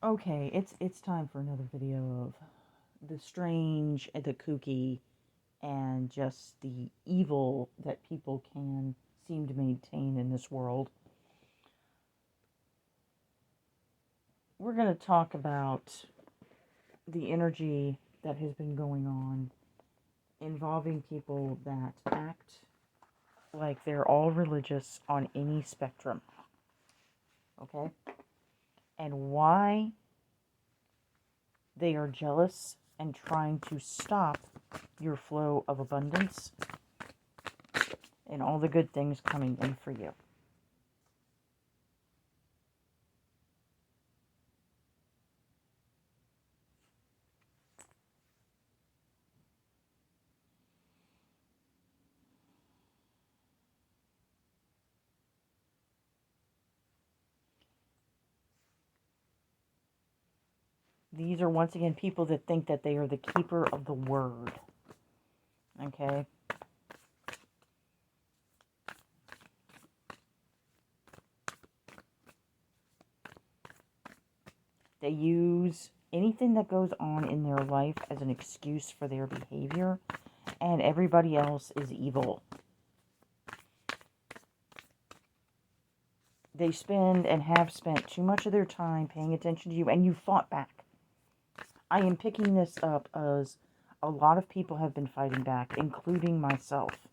Okay, it's time for another video of the strange, the kooky, and just the evil that people can seem to maintain in this world. We're going to talk about the energy that has been going on involving people that act like they're all religious on any spectrum. Okay? And why they are jealous and trying to stop your flow of abundance and all the good things coming in for you. These are once again people that think that they are the keeper of the word. Okay? They use anything that goes on in their life as an excuse for their behavior, and everybody else is evil. They spend and have spent too much of their time paying attention to you, and you fought back. I am picking this up as a lot of people have been fighting back, including myself.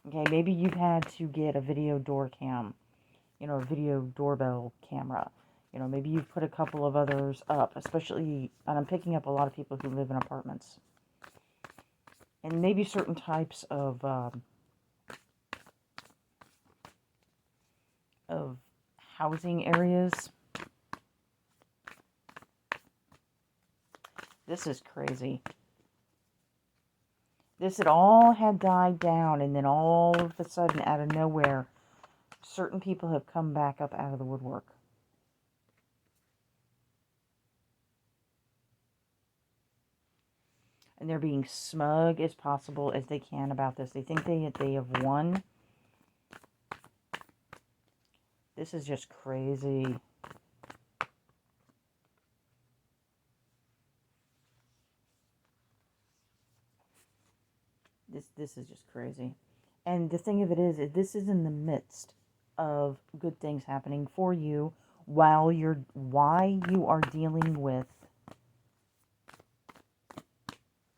Okay, maybe you've had to get a video door cam, a video doorbell camera. Maybe you've put a couple of others up, especially, and I'm picking up a lot of people who live in apartments. And maybe certain types of housing areas. This is crazy. This had all had died down, and then all of a sudden, out of nowhere, certain people have come back up out of the woodwork. And they're being smug as possible as they can about this. They think they have won. This is just crazy. This is just crazy. And the thing of it is this is in the midst of good things happening for you while you are dealing with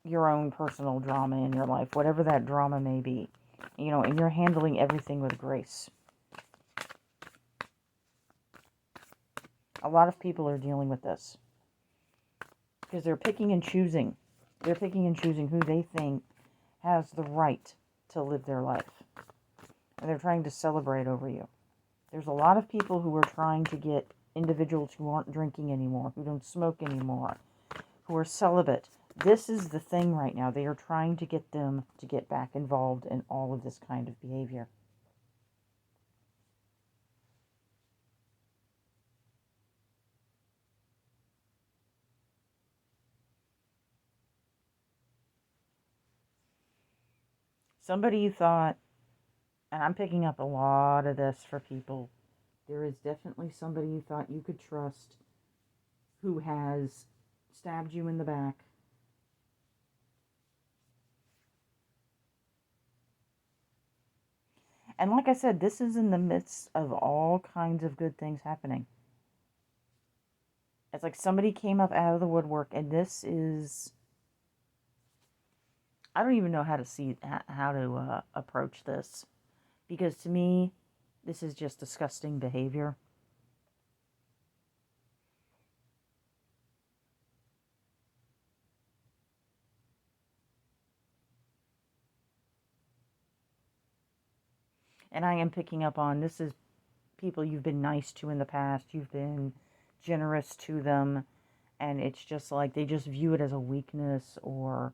your own personal drama in your life, whatever that drama may be. And you're handling everything with grace. A lot of people are dealing with this because they're picking and choosing. They're picking and choosing who they think has the right to live their life. And they're trying to celebrate over you. There's a lot of people who are trying to get individuals who aren't drinking anymore, who don't smoke anymore, who are celibate. This is the thing right now. They are trying to get them to get back involved in all of this kind of behavior. Somebody you thought, and I'm picking up a lot of this for people, there is definitely somebody you thought you could trust who has stabbed you in the back. And like I said, this is in the midst of all kinds of good things happening. It's like somebody came up out of the woodwork, and this is... I don't even know how to approach this. Because to me, this is just disgusting behavior. And I am picking up on, this is people you've been nice to in the past. You've been generous to them. And it's just like they just view it as a weakness or...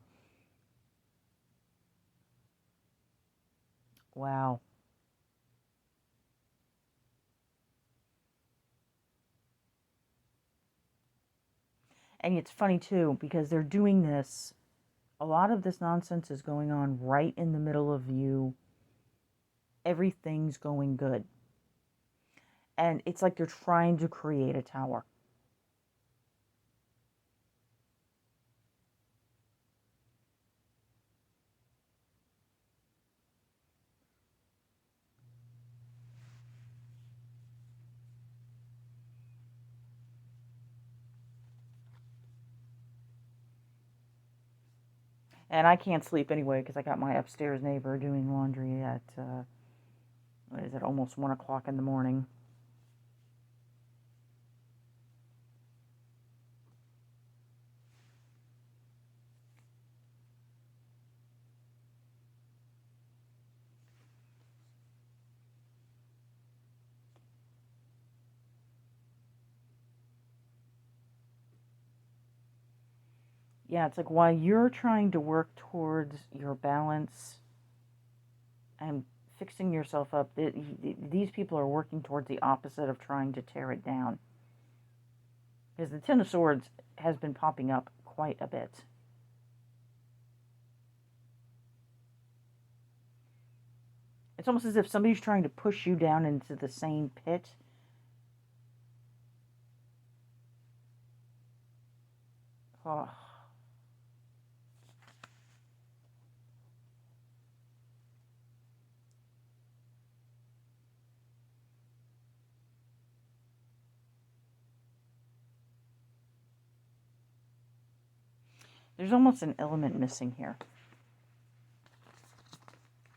Wow. And it's funny, too, because they're doing this. A lot of this nonsense is going on right in the middle of you. Everything's going good. And it's like they're trying to create a tower. And I can't sleep anyway because I got my upstairs neighbor doing laundry at, what is it, almost 1 o'clock in the morning. Yeah, it's like while you're trying to work towards your balance and fixing yourself up, these people are working towards the opposite of trying to tear it down. Because the Ten of Swords has been popping up quite a bit. It's almost as if somebody's trying to push you down into the same pit. Oh. There's almost an element missing here.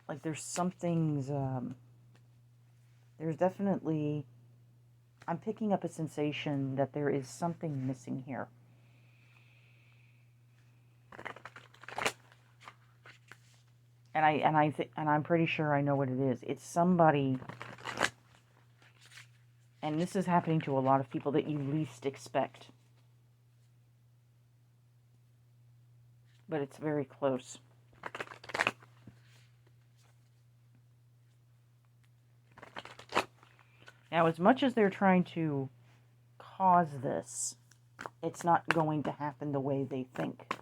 Like there's something's, there's definitely, I'm picking up a sensation that there is something missing here. And I'm pretty sure I know what it is. It's somebody, and this is happening to a lot of people that you least expect. But it's very close. Now, as much as they're trying to cause this, it's not going to happen the way they think.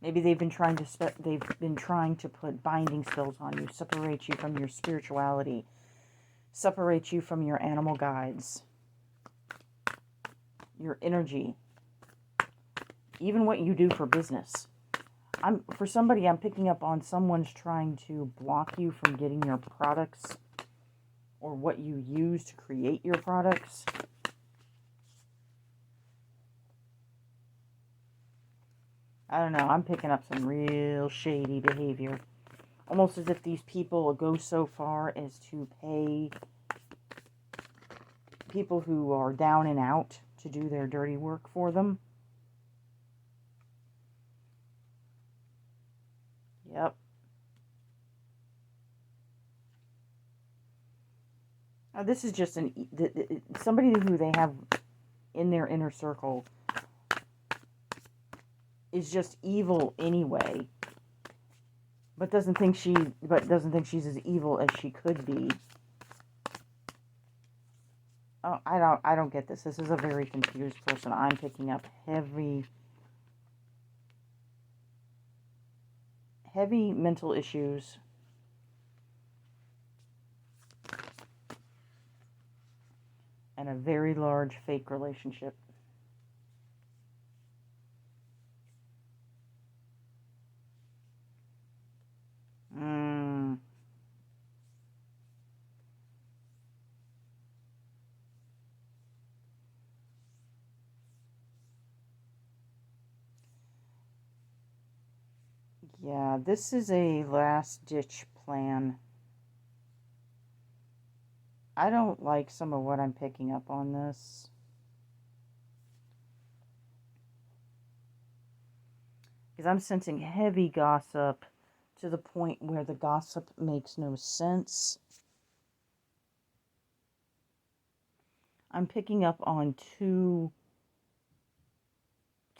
Maybe they've been trying to put binding spells on you, separate you from your spirituality, separate you from your animal guides, your energy, even what you do for business. For somebody, I'm picking up on someone's trying to block you from getting your products or what you use to create your products. I don't know, I'm picking up some real shady behavior. Almost as if these people go so far as to pay people who are down and out to do their dirty work for them. Yep. Now, this is just somebody who they have in their inner circle is just evil anyway, but doesn't think she's as evil as she could be. Oh, I don't get this. This is a very confused person. I'm picking up heavy mental issues. And a very large fake relationship. Yeah, this is a last-ditch plan. I don't like some of what I'm picking up on this. Because I'm sensing heavy gossip to the point where the gossip makes no sense. I'm picking up on two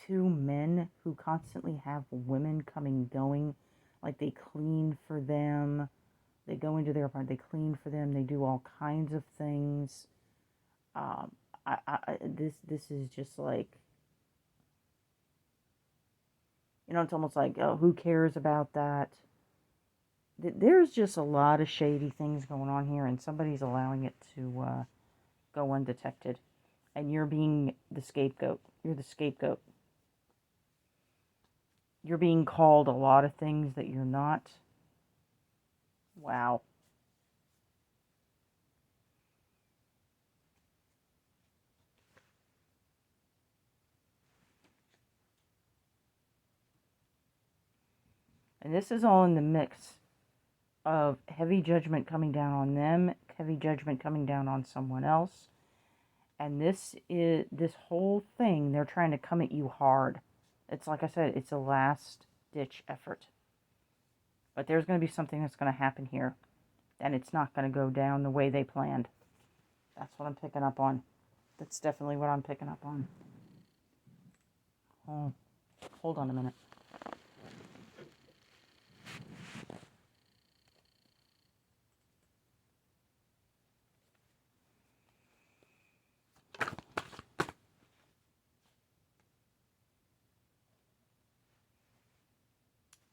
men who constantly have women coming, going. Like they clean for them. They go into their apartment, they clean for them, they do all kinds of things. This is just like, it's almost like, oh, who cares about that? There's just a lot of shady things going on here, and somebody's allowing it to go undetected. And you're being the scapegoat. You're the scapegoat. You're being called a lot of things that you're not. Wow. And this is all in the mix of heavy judgment coming down on them, heavy judgment coming down on someone else. And this whole thing, they're trying to come at you hard. It's like I said, it's a last ditch effort. But there's going to be something that's going to happen here. And it's not going to go down the way they planned. That's what I'm picking up on. That's definitely what I'm picking up on. Oh, hold on a minute.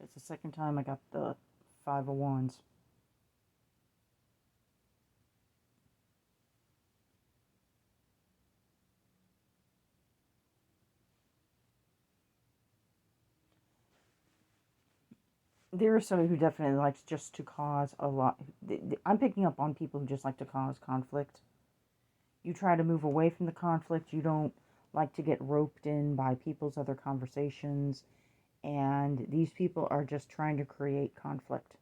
It's the second time I got the Five of Wands. There is somebody who definitely likes just to cause a lot. I'm picking up on people who just like to cause conflict. You try to move away from the conflict. You don't like to get roped in by people's other conversations. And these people are just trying to create conflict.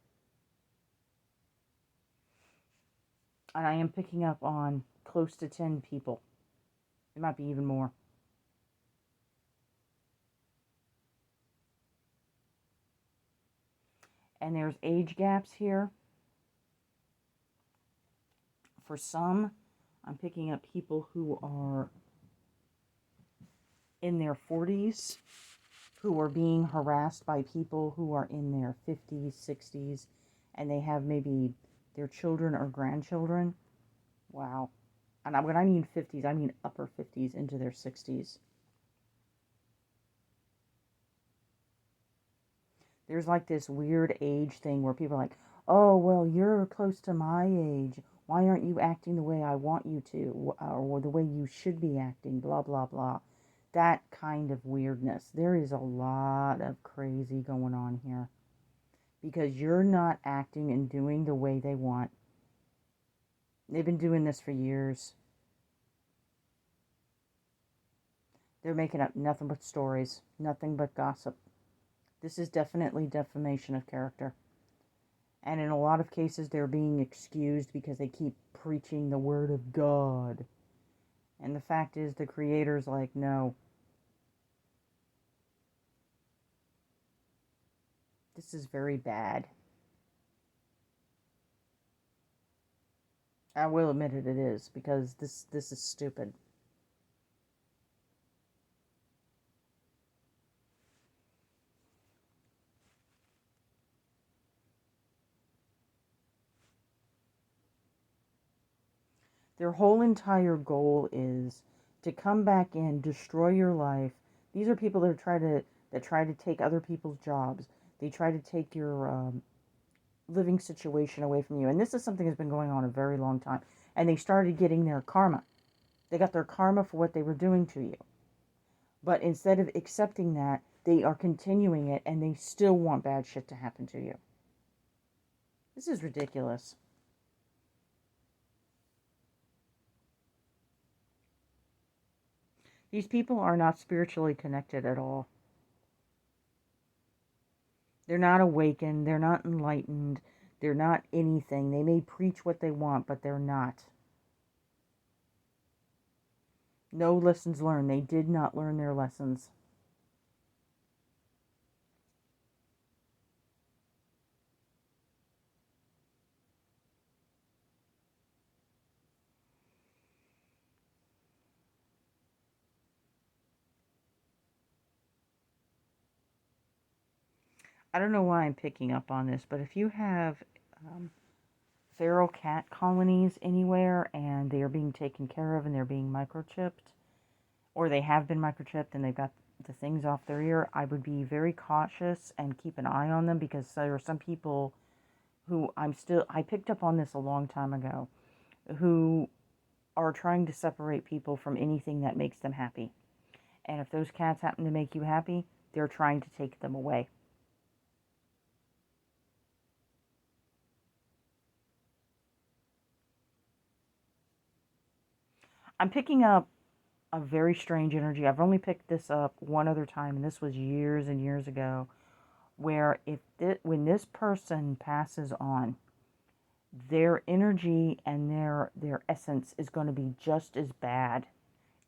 And I am picking up on close to 10 people. It might be even more. And there's age gaps here. For some, I'm picking up people who are in their 40s, who are being harassed by people who are in their 50s, 60s, and they have maybe their children or grandchildren. Wow. And when I mean 50s, I mean upper 50s into their 60s. There's like this weird age thing where people are like, oh, well, you're close to my age. Why aren't you acting the way I want you to? Or the way you should be acting, blah, blah, blah. That kind of weirdness. There is a lot of crazy going on here. Because you're not acting and doing the way they want. They've been doing this for years. They're making up nothing but stories, nothing but gossip. This is definitely defamation of character. And in a lot of cases, they're being excused because they keep preaching the word of God. And the fact is, the Creator's like, no. This is very bad. I will admit it is, because this is stupid. Their whole entire goal is to come back in, destroy your life. These are people that try to take other people's jobs. They try to take your living situation away from you. And this is something that's been going on a very long time. And they started getting their karma. They got their karma for what they were doing to you. But instead of accepting that, they are continuing it, and they still want bad shit to happen to you. This is ridiculous. These people are not spiritually connected at all. They're not awakened. They're not enlightened. They're not anything. They may preach what they want, but they're not. No lessons learned. They did not learn their lessons. I don't know why I'm picking up on this, but if you have feral cat colonies anywhere and they are being taken care of and they're being microchipped, or they have been microchipped and they've got the things off their ear, I would be very cautious and keep an eye on them, because there are some people who I picked up on this a long time ago, who are trying to separate people from anything that makes them happy. And if those cats happen to make you happy, they're trying to take them away. I'm picking up a very strange energy. I've only picked this up one other time, and this was years and years ago, where when this person passes on, their energy and their essence is going to be just as bad.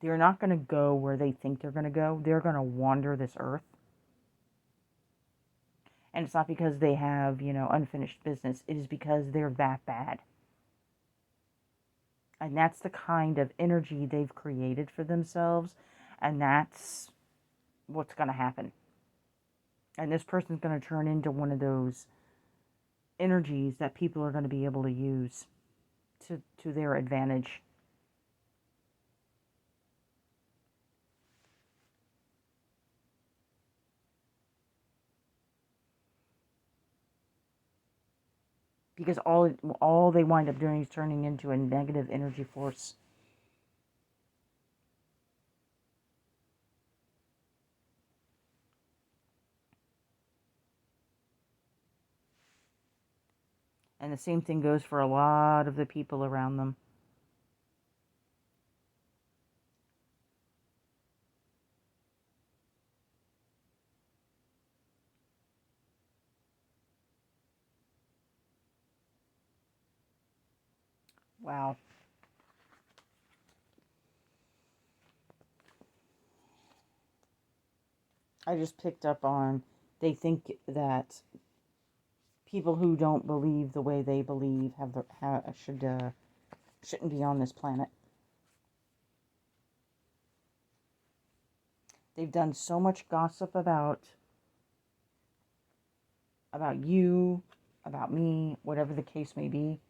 They're not going to go where they think they're going to go. They're going to wander this earth. And it's not because they have, unfinished business. It is because they're that bad. And that's the kind of energy they've created for themselves. And that's what's going to happen. And this person's going to turn into one of those energies that people are going to be able to use to their advantage. Because all they wind up doing is turning into a negative energy force. And the same thing goes for a lot of the people around them. Wow. I just picked up on, they think that people who don't believe the way they believe shouldn't be on this planet. They've done so much gossip about you, about me, whatever the case may be,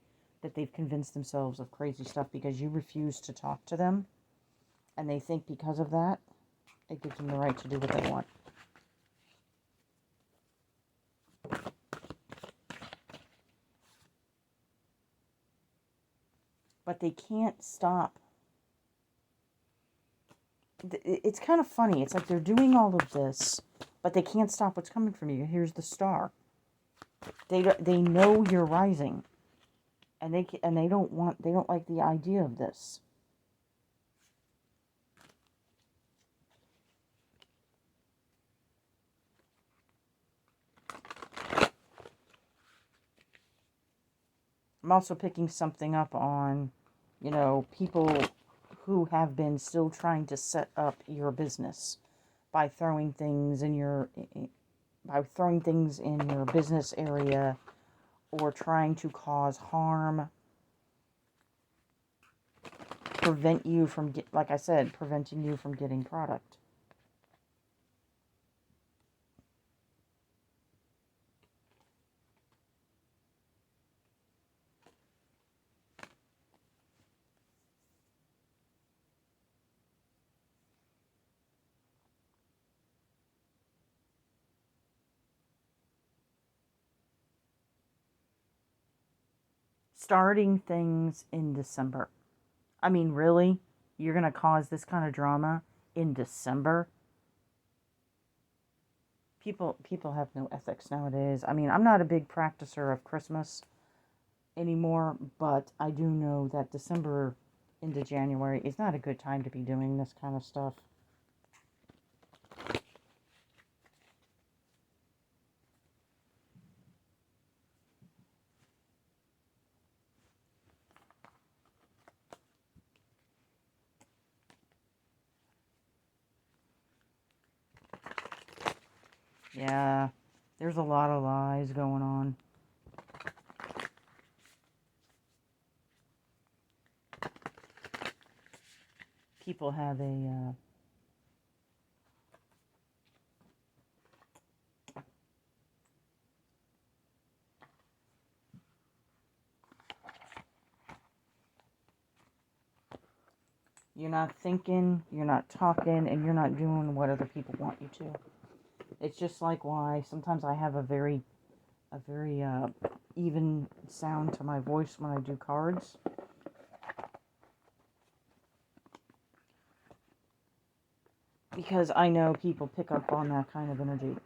that they've convinced themselves of crazy stuff because you refuse to talk to them, and they think because of that, it gives them the right to do what they want. But they can't stop. It's kind of funny. It's like they're doing all of this, but they can't stop what's coming from you. Here's the star. They know you're rising, and they don't like the idea of this. I'm also picking something up on, people who have been still trying to set up your business by throwing things in your business area, or trying to cause harm, preventing you from getting product. Starting things in December. I mean, really? You're going to cause this kind of drama in December? People have no ethics nowadays. I mean, I'm not a big practicer of Christmas anymore, but I do know that December into January is not a good time to be doing this kind of stuff. Yeah, there's a lot of lies going on. People have you're not thinking, you're not talking, and you're not doing what other people want you to. It's just like why sometimes I have a very even sound to my voice when I do cards. Because I know people pick up on that kind of energy.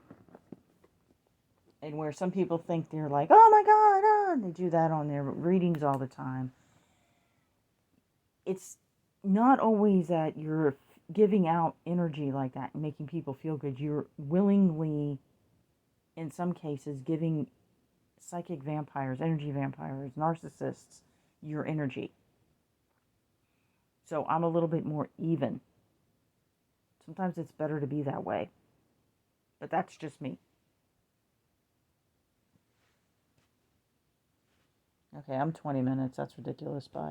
And where some people think they're like, oh my God, and they do that on their readings all the time. It's not always that you're giving out energy like that and making people feel good. You're willingly in some cases, giving psychic vampires, energy vampires, narcissists, your energy. So I'm a little bit more even. Sometimes it's better to be that way. But that's just me. Okay, I'm 20 minutes. That's ridiculous. Bye.